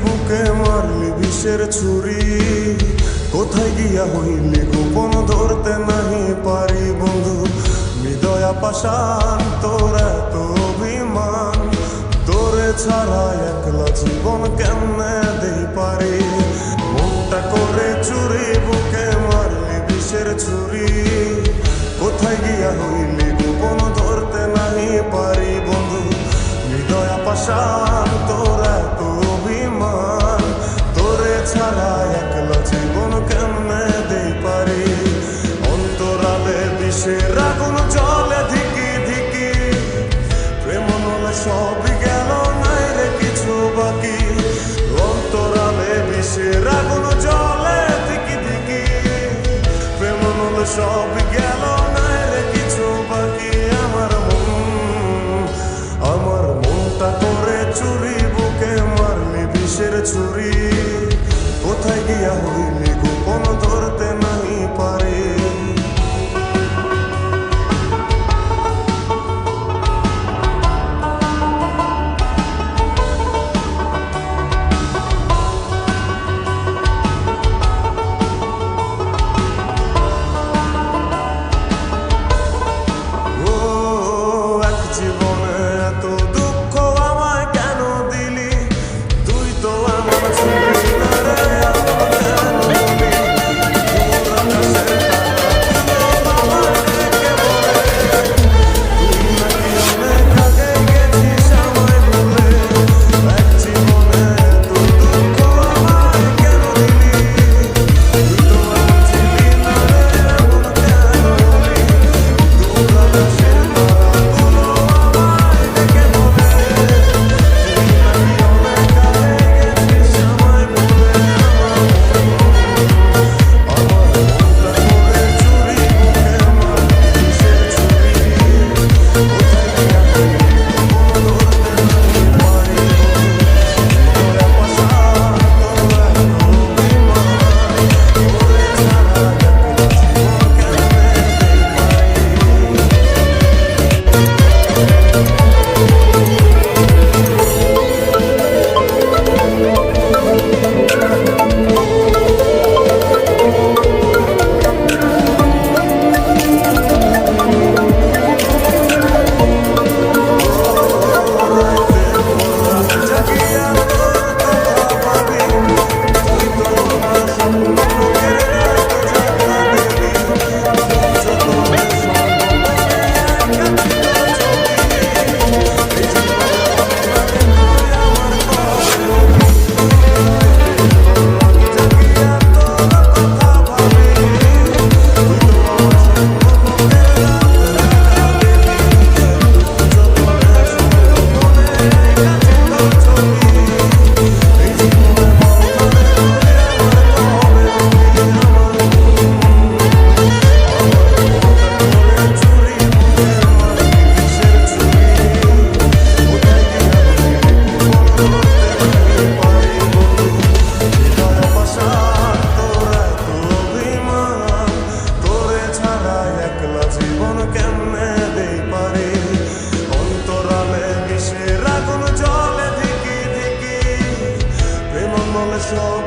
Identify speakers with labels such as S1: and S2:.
S1: বুকে মারলি বিষের ছুরি, কোথায় গিয়া হইলি গোপন ধরতে নাহি পারি বন্ধু। হৃদয়া পাষাণ তোর এত অভিমান, তোরে ছাড়া একলা জীবন কেমনে দেই পারি। মনটা করে চুরি বুকে মারলি বিষের ছুরি, কোথায় গিয়া হইলি গোপন ধরতে নাহি পারি বন্ধু। হৃদয়া পাষাণ তোর এত অভিমান, তোরে ছাড়া একলা জীবন কেমনে দেই পারি। অন্তরালে বিষের আগুন জ্বলে ধিকি ধিকি, প্রেম নলে সবই গেল নাই রে কিছু বাকি। অন্তরালে বিষের আগুন জ্বলে ধিকি ধিকি, প্রেম নলে সবই গেল নাই রে কিছু বাকি। আমার মনটা করে চুরি বুকে মারলি বিষের ছুরি, কোথায় গিয়া হইলি গোপন ধরতে নাহি পারি। সব